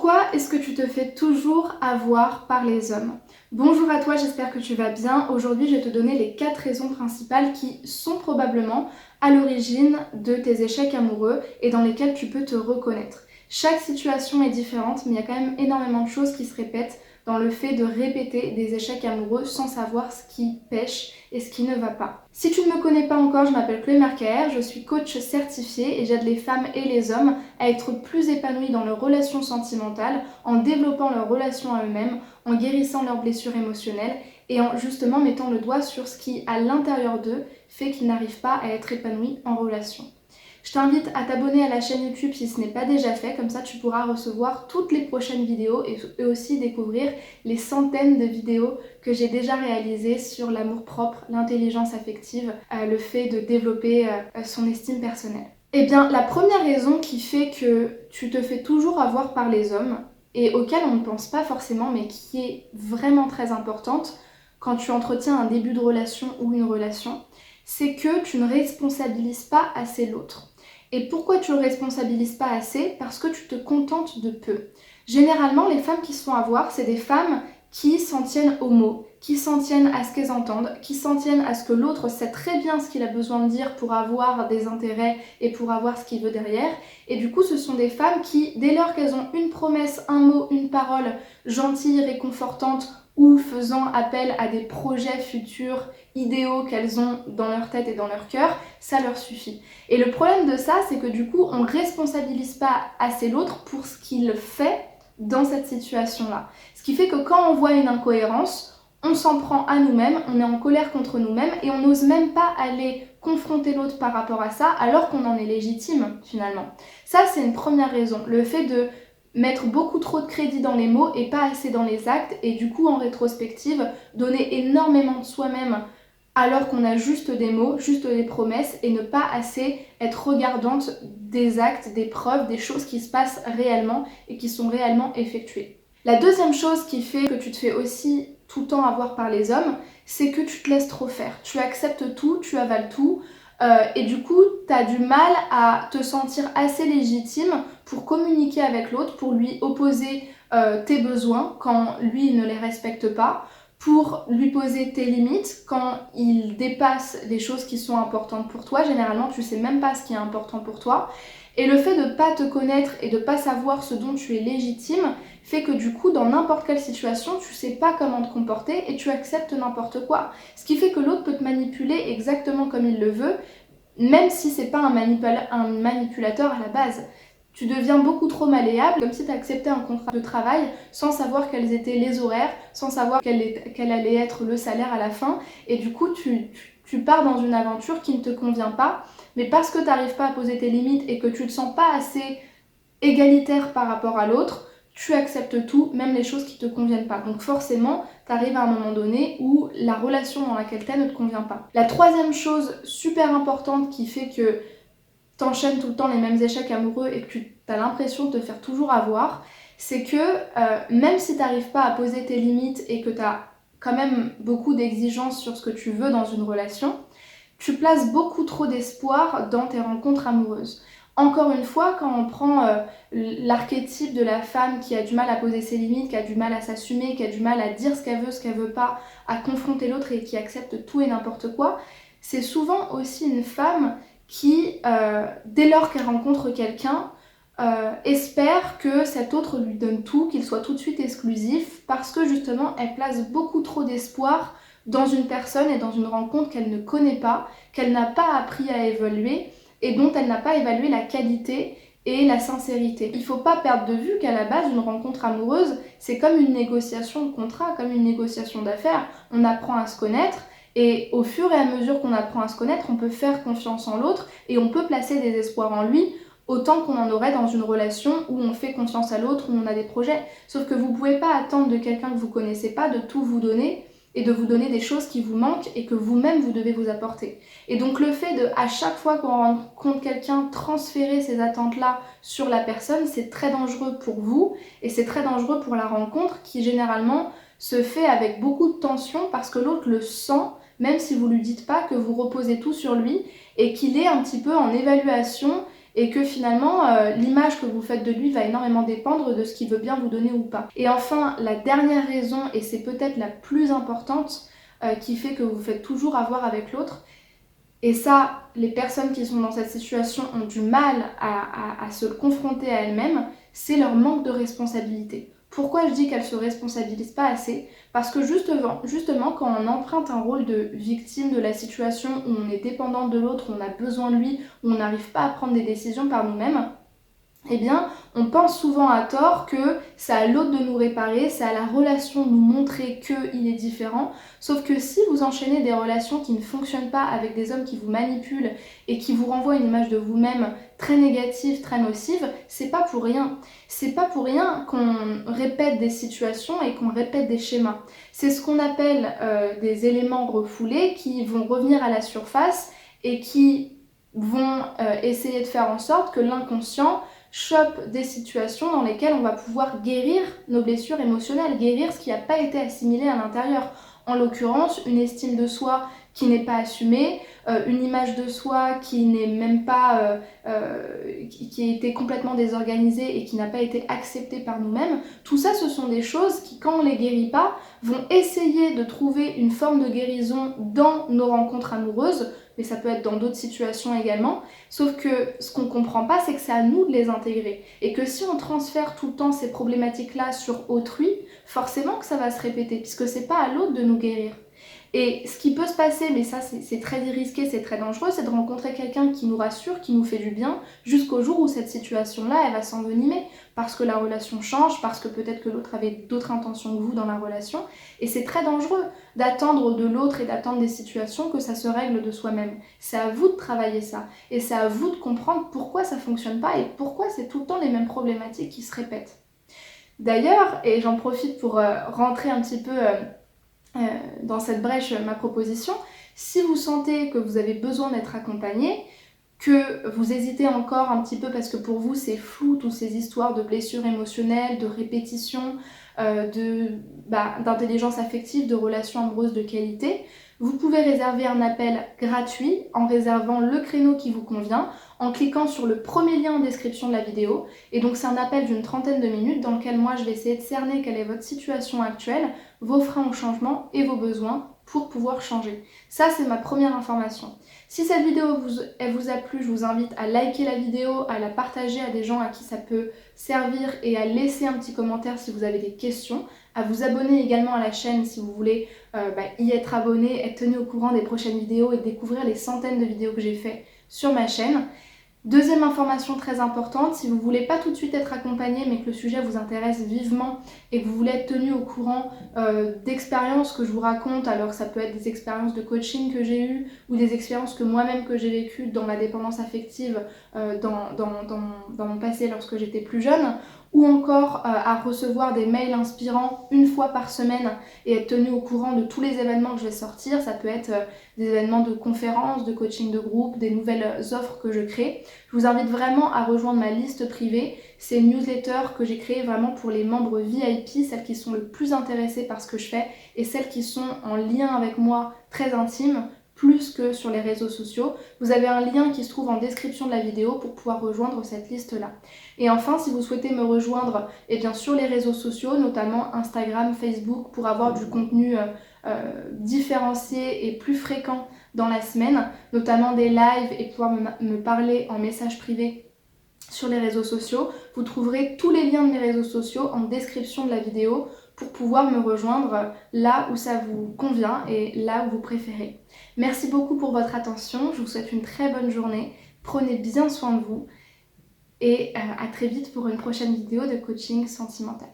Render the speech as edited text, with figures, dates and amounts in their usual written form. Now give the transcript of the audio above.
Pourquoi est-ce que tu te fais toujours avoir par les hommes? Bonjour à toi, j'espère que tu vas bien. Aujourd'hui, je vais te donner les 4 raisons principales qui sont probablement à l'origine de tes échecs amoureux et dans lesquelles tu peux te reconnaître. Chaque situation est différente, mais il y a quand même énormément de choses qui se répètent dans le fait de répéter des échecs amoureux sans savoir ce qui pêche et ce qui ne va pas. Si tu ne me connais pas encore, je m'appelle Chloé Marcaer, je suis coach certifiée et j'aide les femmes et les hommes à être plus épanouis dans leurs relations sentimentales, en développant leurs relations à eux-mêmes, en guérissant leurs blessures émotionnelles et en justement mettant le doigt sur ce qui, à l'intérieur d'eux, fait qu'ils n'arrivent pas à être épanouis en relation. Je t'invite à t'abonner à la chaîne YouTube si ce n'est pas déjà fait, comme ça tu pourras recevoir toutes les prochaines vidéos et aussi découvrir les centaines de vidéos que j'ai déjà réalisées sur l'amour-propre, l'intelligence affective, le fait de développer son estime personnelle. Eh bien, la première raison qui fait que tu te fais toujours avoir par les hommes, et auquel on ne pense pas forcément, mais qui est vraiment très importante quand tu entretiens un début de relation ou une relation, c'est que tu ne responsabilises pas assez l'autre. Et pourquoi tu ne le responsabilises pas assez? Parce que tu te contentes de peu. Généralement, les femmes qui se font avoir, c'est des femmes qui s'en tiennent aux mots, qui s'en tiennent à ce qu'elles entendent, qui s'en tiennent à ce que l'autre sait très bien ce qu'il a besoin de dire pour avoir des intérêts et pour avoir ce qu'il veut derrière. Et du coup, ce sont des femmes qui, dès lors qu'elles ont une promesse, un mot, une parole gentille, réconfortante, ou faisant appel à des projets futurs idéaux qu'elles ont dans leur tête et dans leur cœur, ça leur suffit. Et le problème de ça, c'est que du coup, on ne responsabilise pas assez l'autre pour ce qu'il fait dans cette situation-là. Ce qui fait que quand on voit une incohérence, on s'en prend à nous-mêmes, on est en colère contre nous-mêmes et on n'ose même pas aller confronter l'autre par rapport à ça alors qu'on en est légitime finalement. Ça, c'est une première raison. Le fait de mettre beaucoup trop de crédit dans les mots et pas assez dans les actes et du coup en rétrospective donner énormément de soi-même alors qu'on a juste des mots, juste des promesses et ne pas assez être regardante des actes, des preuves, des choses qui se passent réellement et qui sont réellement effectuées. La deuxième chose qui fait que tu te fais aussi tout le temps avoir par les hommes, c'est que tu te laisses trop faire. Tu acceptes tout, tu avales tout. Et du coup, tu as du mal à te sentir assez légitime pour communiquer avec l'autre, pour lui opposer tes besoins quand lui ne les respecte pas, pour lui poser tes limites quand il dépasse les choses qui sont importantes pour toi. Généralement, tu sais même pas ce qui est important pour toi. Et le fait de ne pas te connaître et de ne pas savoir ce dont tu es légitime fait que du coup, dans n'importe quelle situation, tu sais pas comment te comporter et tu acceptes n'importe quoi. Ce qui fait que l'autre peut te manipuler exactement comme il le veut, même si c'est pas un manipulateur à la base. Tu deviens beaucoup trop malléable, comme si tu acceptais un contrat de travail sans savoir quels étaient les horaires, sans savoir quel allait être le salaire à la fin. Et du coup, tu pars dans une aventure qui ne te convient pas, mais parce que tu n'arrives pas à poser tes limites et que tu ne te sens pas assez égalitaire par rapport à l'autre, tu acceptes tout, même les choses qui ne te conviennent pas. Donc forcément, tu arrives à un moment donné où la relation dans laquelle tu es ne te convient pas. La troisième chose super importante qui fait que t'enchaînes tout le temps les mêmes échecs amoureux et que tu as l'impression de te faire toujours avoir, c'est que même si tu n'arrives pas à poser tes limites et que tu as quand même beaucoup d'exigences sur ce que tu veux dans une relation, tu places beaucoup trop d'espoir dans tes rencontres amoureuses. Encore une fois, quand on prend l'archétype de la femme qui a du mal à poser ses limites, qui a du mal à s'assumer, qui a du mal à dire ce qu'elle veut pas, à confronter l'autre et qui accepte tout et n'importe quoi, c'est souvent aussi une femme qui, dès lors qu'elle rencontre quelqu'un, espère que cet autre lui donne tout, qu'il soit tout de suite exclusif, parce que justement, elle place beaucoup trop d'espoir dans une personne et dans une rencontre qu'elle ne connaît pas, qu'elle n'a pas appris à évaluer et dont elle n'a pas évalué la qualité et la sincérité. Il ne faut pas perdre de vue qu'à la base, une rencontre amoureuse, c'est comme une négociation de contrat, comme une négociation d'affaires. On apprend à se connaître et au fur et à mesure qu'on apprend à se connaître, on peut faire confiance en l'autre et on peut placer des espoirs en lui autant qu'on en aurait dans une relation où on fait confiance à l'autre, où on a des projets. Sauf que vous ne pouvez pas attendre de quelqu'un que vous ne connaissez pas de tout vous donner et de vous donner des choses qui vous manquent et que vous-même vous devez vous apporter. Et donc le fait de, à chaque fois qu'on rencontre quelqu'un, transférer ces attentes-là sur la personne, c'est très dangereux pour vous et c'est très dangereux pour la rencontre qui généralement se fait avec beaucoup de tension parce que l'autre le sent, même si vous lui dites pas que vous reposez tout sur lui et qu'il est un petit peu en évaluation et que finalement l'image que vous faites de lui va énormément dépendre de ce qu'il veut bien vous donner ou pas. Et enfin, la dernière raison, et c'est peut-être la plus importante, qui fait que vous faites toujours avoir avec l'autre, et ça, les personnes qui sont dans cette situation ont du mal à se confronter à elles-mêmes, c'est leur manque de responsabilité. Pourquoi je dis qu'elles ne se responsabilisent pas assez? Parce que justement, quand on emprunte un rôle de victime de la situation, où on est dépendant de l'autre, où on a besoin de lui, où on n'arrive pas à prendre des décisions par nous-mêmes, eh bien, on pense souvent à tort que c'est à l'autre de nous réparer, c'est à la relation de nous montrer qu'il est différent. Sauf que si vous enchaînez des relations qui ne fonctionnent pas avec des hommes qui vous manipulent et qui vous renvoient une image de vous-même très négative, très nocive, c'est pas pour rien. C'est pas pour rien qu'on répète des situations et qu'on répète des schémas. C'est ce qu'on appelle des éléments refoulés qui vont revenir à la surface et qui vont essayer de faire en sorte que l'inconscient chope des situations dans lesquelles on va pouvoir guérir nos blessures émotionnelles, guérir ce qui n'a pas été assimilé à l'intérieur. En l'occurrence, une estime de soi qui n'est pas assumée, une image de soi qui n'est même pas, qui a été complètement désorganisée et qui n'a pas été acceptée par nous-mêmes. Tout ça, ce sont des choses qui, quand on les guérit pas, vont essayer de trouver une forme de guérison dans nos rencontres amoureuses, mais ça peut être dans d'autres situations également. Sauf que ce qu'on comprend pas, c'est que c'est à nous de les intégrer. Et que si on transfère tout le temps ces problématiques-là sur autrui, forcément que ça va se répéter, puisque c'est pas à l'autre de nous guérir. Et ce qui peut se passer, mais ça c'est très risqué, c'est très dangereux, c'est de rencontrer quelqu'un qui nous rassure, qui nous fait du bien, jusqu'au jour où cette situation-là, elle va s'envenimer, parce que la relation change, parce que peut-être que l'autre avait d'autres intentions que vous dans la relation, et c'est très dangereux d'attendre de l'autre et d'attendre des situations que ça se règle de soi-même. C'est à vous de travailler ça, et c'est à vous de comprendre pourquoi ça fonctionne pas, et pourquoi c'est tout le temps les mêmes problématiques qui se répètent. D'ailleurs, et j'en profite pour rentrer un petit peu dans cette brèche ma proposition, si vous sentez que vous avez besoin d'être accompagné, que vous hésitez encore un petit peu parce que pour vous c'est flou, toutes ces histoires de blessures émotionnelles, de répétition, d'intelligence affective, de relations amoureuses de qualité, vous pouvez réserver un appel gratuit en réservant le créneau qui vous convient, en cliquant sur le premier lien en description de la vidéo. Et donc c'est un appel d'une trentaine de minutes dans lequel moi je vais essayer de cerner quelle est votre situation actuelle, vos freins au changement et vos besoins pour pouvoir changer. Ça, c'est ma première information. Si cette vidéo elle vous a plu, je vous invite à liker la vidéo, à la partager à des gens à qui ça peut servir et à laisser un petit commentaire si vous avez des questions, à vous abonner également à la chaîne si vous voulez y être abonné, être tenu au courant des prochaines vidéos et découvrir les centaines de vidéos que j'ai fait sur ma chaîne. Deuxième information très importante, si vous ne voulez pas tout de suite être accompagné mais que le sujet vous intéresse vivement et que vous voulez être tenu au courant d'expériences que je vous raconte, alors que ça peut être des expériences de coaching que j'ai eues ou des expériences que moi-même que j'ai vécues dans ma dépendance affective dans mon passé lorsque j'étais plus jeune, ou encore à recevoir des mails inspirants une fois par semaine et être tenu au courant de tous les événements que je vais sortir. Ça peut être des événements de conférences, de coaching de groupe, des nouvelles offres que je crée. Je vous invite vraiment à rejoindre ma liste privée. C'est une newsletter que j'ai créée vraiment pour les membres VIP, celles qui sont le plus intéressées par ce que je fais et celles qui sont en lien avec moi très intime, plus que sur les réseaux sociaux. Vous avez un lien qui se trouve en description de la vidéo pour pouvoir rejoindre cette liste-là. Et enfin, si vous souhaitez me rejoindre sur les réseaux sociaux, notamment Instagram, Facebook, pour avoir du contenu différencié et plus fréquent dans la semaine, notamment des lives et pouvoir me parler en message privé sur les réseaux sociaux, vous trouverez tous les liens de mes réseaux sociaux en description de la vidéo pour pouvoir me rejoindre là où ça vous convient et là où vous préférez. Merci beaucoup pour votre attention, je vous souhaite une très bonne journée, prenez bien soin de vous et à très vite pour une prochaine vidéo de coaching sentimental.